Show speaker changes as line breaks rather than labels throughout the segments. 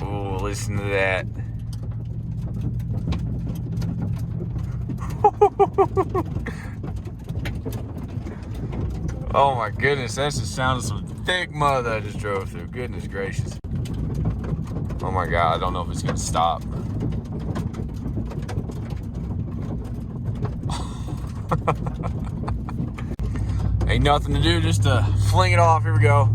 Oh, listen to that. Oh my goodness, that's the sound of some thick mud that I just drove through. Goodness gracious. Oh my God, I don't know if it's gonna stop. Ain't nothing to do, just to fling it off. Here we go.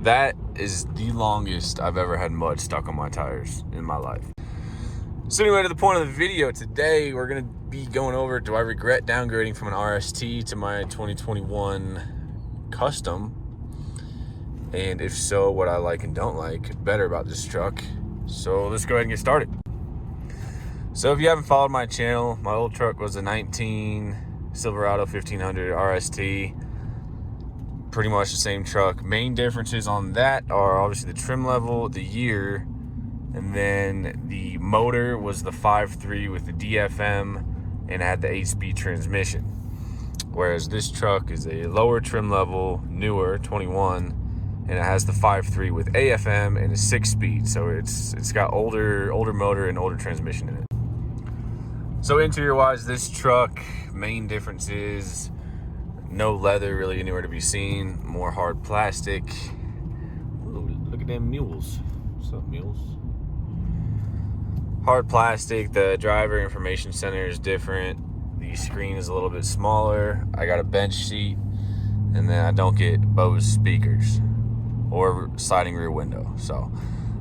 That is the longest I've ever had mud stuck on my tires in my life. So anyway, to the point of the video today, we're going to be going over, do I regret downgrading from an RST to my 2021 Custom? And if so, what I like and don't like better about this truck. So let's go ahead and get started. So if you haven't followed my channel, my old truck was a 19 Silverado 1500 RST. Pretty much the same truck. Main differences on that are obviously the trim level, the year, and then the motor was the 5.3 with the DFM and had the 8-speed transmission. Whereas this truck is a lower trim level, newer, 21, and it has the 5.3 with AFM and a 6-speed. So it's got older motor and older transmission in it. So interior wise, this truck, main difference is no leather really anywhere to be seen. More hard plastic. Ooh, look at them mules. What's up, mules? Hard plastic. The driver information center is different. The screen is a little bit smaller. I got a bench seat, and then I don't get Bose speakers or sliding rear window. So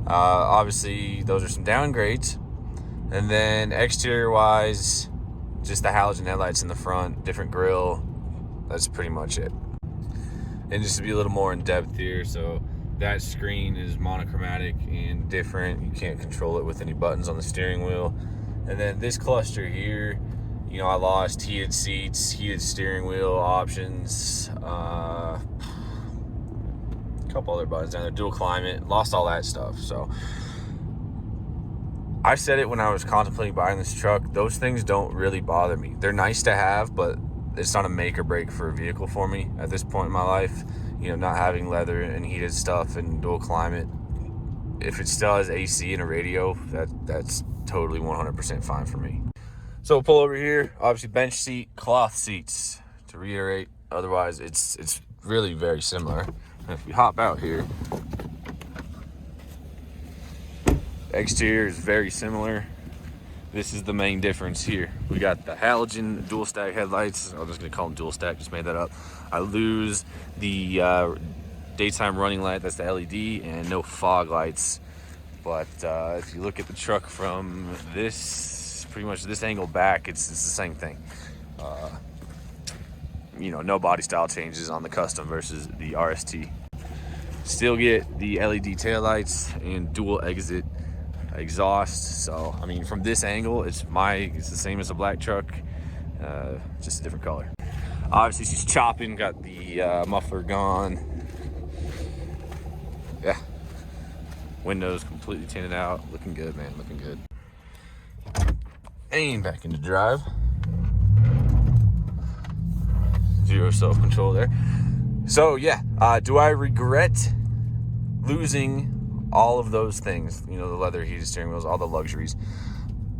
obviously those are some downgrades. And then exterior wise, just the halogen headlights in the front, different grille. That's pretty much it. And just to be a little more in depth here, so that screen is monochromatic and different. You can't control it with any buttons on the steering wheel. And then this cluster here, you know, I lost heated seats, heated steering wheel options, a couple other buttons down there, dual climate, lost all that stuff. So I said it when I was contemplating buying this truck, those things don't really bother me. They're nice to have, but it's not a make or break for a vehicle for me at this point in my life. You know, not having leather and heated stuff and dual climate. If it still has AC and a radio, that's totally 100% fine for me. So we'll pull over here. Obviously bench seat, cloth seats. To reiterate, otherwise it's really very similar. And if we hop out here, exterior is very similar. This is the main difference here. We got the halogen dual stack headlights. I'm just gonna call them dual stack, just made that up. I lose the daytime running light, that's the LED, and no fog lights. But if you look at the truck from this, pretty much this angle back, it's the same thing. You know, no body style changes on the Custom versus the RST. Still get the LED taillights and dual exit exhaust. So I mean, from this angle, it's the same as a black truck, just a different color. Obviously she's chopping, got the muffler gone. Yeah, windows completely tinted out, looking good, man, looking good. And back into drive. Zero self-control there. So yeah, do I regret losing all of those things, you know, the leather, heated steering wheels, all the luxuries?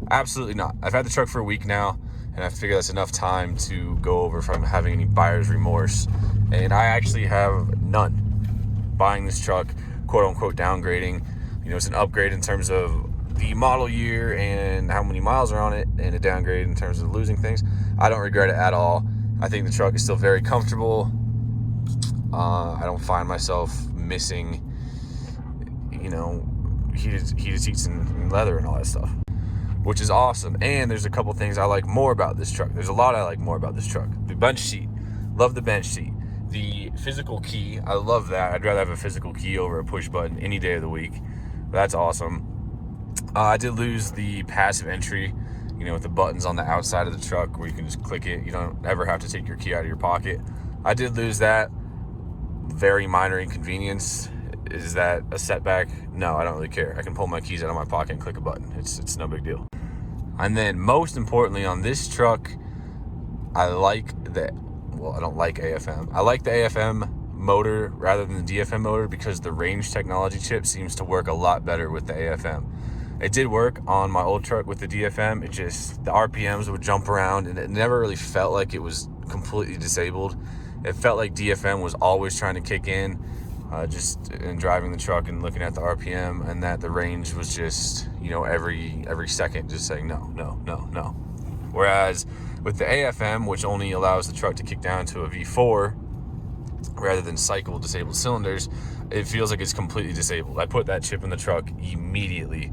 Absolutely not. I've had the truck for a week now, and I figure that's enough time to go over from having any buyer's remorse. And I actually have none. Buying this truck, quote unquote downgrading, you know, it's an upgrade in terms of the model year and how many miles are on it, and a downgrade in terms of losing things. I don't regret it at all. I think the truck is still very comfortable. I don't find myself missing, you know, heated seats and leather and all that stuff, which is awesome. And there's a couple things I like more about this truck. There's a lot I like more about this truck. The bench seat, love the bench seat. The physical key, I love that. I'd rather have a physical key over a push button any day of the week. That's awesome. I did lose the passive entry, you know, with the buttons on the outside of the truck where you can just click it. You don't ever have to take your key out of your pocket. I did lose that. Very minor inconvenience. Is that a setback? No, I don't really care. I can pull my keys out of my pocket and click a button. It's no big deal. And then most importantly on this truck, I don't like AFM. I like the AFM motor rather than the DFM motor because the range technology chip seems to work a lot better with the AFM. It did work on my old truck with the DFM. It just, the RPMs would jump around and it never really felt like it was completely disabled. It felt like DFM was always trying to kick in, just in driving the truck and looking at the RPM, and that the range was just, you know, every second just saying no, no, no, no. Whereas with the AFM, which only allows the truck to kick down to a V4 rather than cycle disabled cylinders, it feels like it's completely disabled. I put that chip in the truck immediately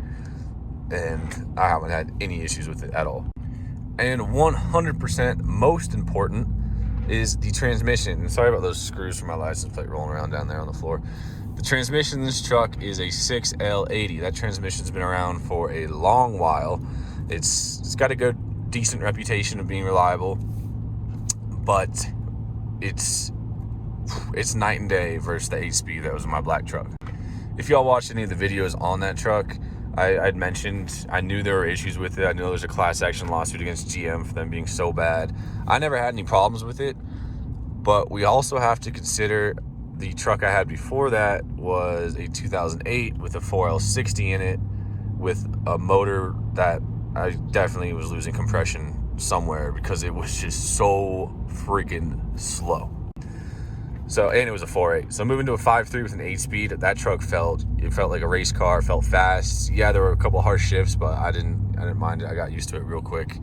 and I haven't had any issues with it at all. And 100% most important is the transmission. And sorry about those screws from my license plate rolling around down there on the floor. The transmission in this truck is a 6L80. That transmission's been around for a long while. It's got a good, decent reputation of being reliable, but it's night and day versus the 8-speed that was in my black truck. If y'all watched any of the videos on that truck, I'd mentioned I knew there were issues with it. I knew there was a class action lawsuit against GM for them being so bad. I never had any problems with it, but we also have to consider the truck I had before that was a 2008 with a 4L60 in it with a motor that I definitely was losing compression somewhere because it was just so freaking slow. So, and it was a 4.8. So moving to a 5.3 with an 8-speed, that truck felt like a race car, felt fast. Yeah, there were a couple harsh shifts, but I didn't mind it. I got used to it real quick.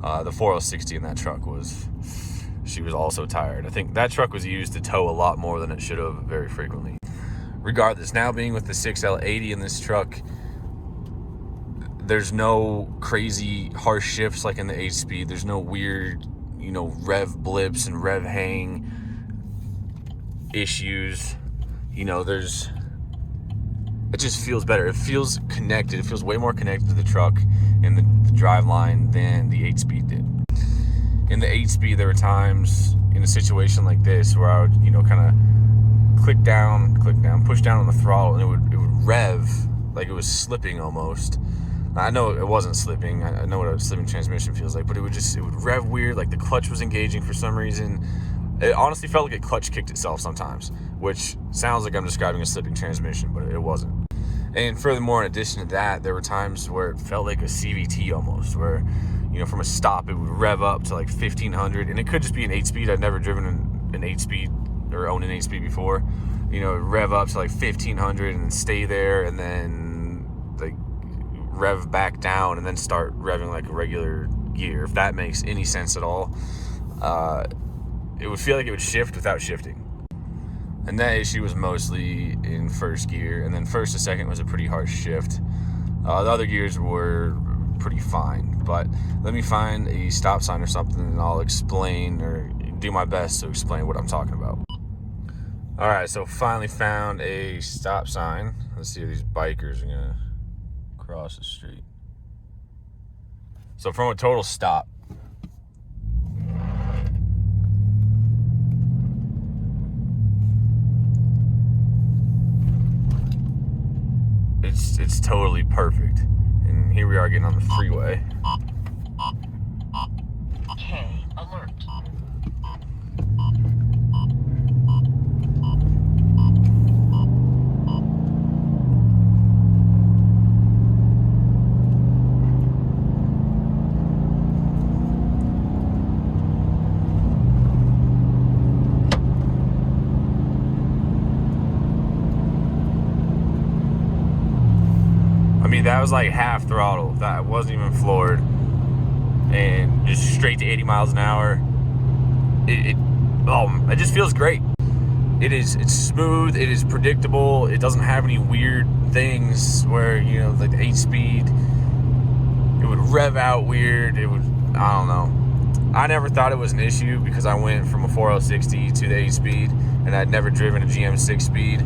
The 4L60 in that truck she was also tired. I think that truck was used to tow a lot more than it should have very frequently. Regardless, now being with the 6L80 in this truck, there's no crazy harsh shifts like in the 8-speed. There's no weird, you know, rev blips and rev hang issues. You know, it just feels better. It feels connected. It feels way more connected to the truck and the drive line than the 8-speed did. In the 8-speed, there were times in a situation like this where I would, you know, kind of click down, push down on the throttle, and it would rev like it was slipping almost. I know it wasn't slipping. I know what a slipping transmission feels like, but it would rev weird, like the clutch was engaging for some reason. It honestly felt like it clutch kicked itself sometimes, which sounds like I'm describing a slipping transmission, but it wasn't. And furthermore, in addition to that, there were times where it felt like a CVT almost, where, you know, from a stop, it would rev up to like 1500, and it could just be an 8-speed. I'd never driven an 8-speed or owned an 8-speed before. You know, rev up to like 1500 and stay there, and then like rev back down and then start revving like a regular gear, if that makes any sense at all. It would feel like it would shift without shifting. And that issue was mostly in first gear, and then first to second was a pretty harsh shift. The other gears were pretty fine, but let me find a stop sign or something and I'll explain, or do my best to explain what I'm talking about. All right, so finally found a stop sign. Let's see if these bikers are gonna cross the street. So from a total stop, it's totally perfect. And here we are getting on the freeway.
Okay, alert.
I mean, that was like half throttle. That wasn't even floored. And just straight to 80 miles an hour. It just feels great. It's smooth, it is predictable, it doesn't have any weird things where, you know, like the 8-speed, it would rev out weird, I don't know. I never thought it was an issue because I went from a 4L60 to the 8-speed, and I'd never driven a GM 6-speed.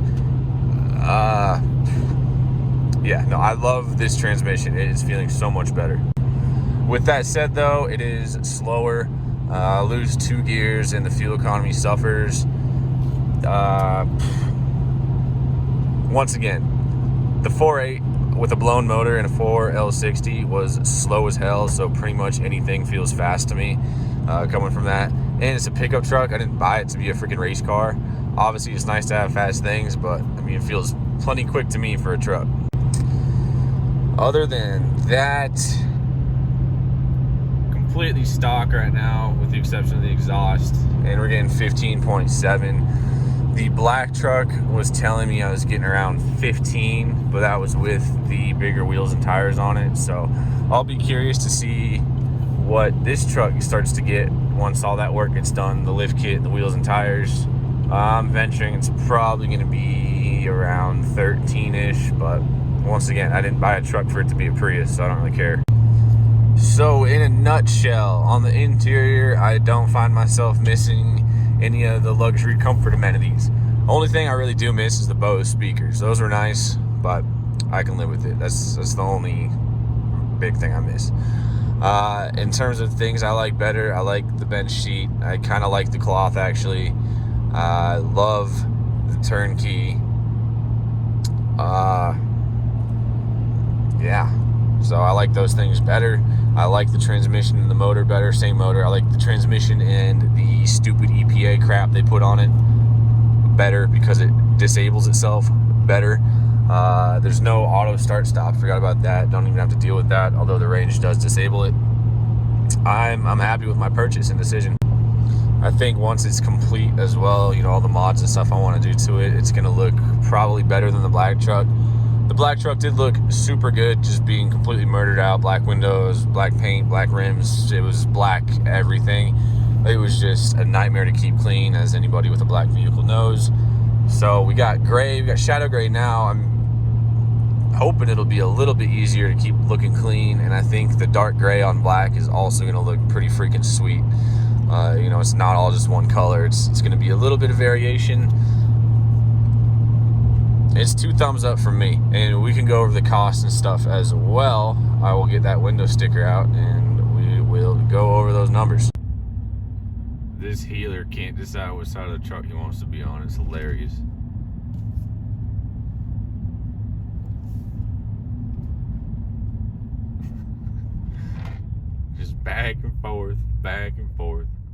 Yeah, no, I love this transmission. It is feeling so much better. With that said, though, it is slower. I lose 2 gears and the fuel economy suffers. once again, the 4.8 with a blown motor and a 4L60 was slow as hell, so pretty much anything feels fast to me coming from that. And it's a pickup truck. I didn't buy it to be a freaking race car. Obviously, it's nice to have fast things, but I mean, it feels plenty quick to me for a truck. Other than that, completely stock right now with the exception of the exhaust, and we're getting 15.7. The black truck was telling me I was getting around 15, but that was with the bigger wheels and tires on it. So I'll be curious to see what this truck starts to get once all that work gets done, the lift kit, the wheels and tires. I'm venturing it's probably going to be around 13-ish, but once again, I didn't buy a truck for it to be a Prius, so I don't really care. So in a nutshell, on the interior, I don't find myself missing any of the luxury comfort amenities. Only thing I really do miss is the Bose speakers. Those were nice, but I can live with it. That's the only big thing I miss. In terms of things I like better, I like the bench seat. I kind of like the cloth, actually. I love the turnkey. Yeah, so I like those things better. I like the transmission and the motor better. Same motor. I like the transmission and the stupid EPA crap they put on it better because it disables itself better. There's no auto start stop. Forgot about that. Don't even have to deal with that, although the range does disable it. I'm happy with my purchase and decision. I think once it's complete as well, you know, all the mods and stuff I want to do to it, it's going to look probably better than the black truck. The black truck did look super good, just being completely murdered out. Black windows, black paint, black rims. It was black everything. It was just a nightmare to keep clean, as anybody with a black vehicle knows. So we got gray, we got shadow gray now. I'm hoping it'll be a little bit easier to keep looking clean, and I think the dark gray on black is also going to look pretty freaking sweet. You know, it's not all just one color. It's going to be a little bit of variation. It's 2 thumbs up from me, and we can go over the cost and stuff as well. I will get that window sticker out, and we will go over those numbers. This healer can't decide which side of the truck he wants to be on. It's hilarious. Just back and forth, back and forth.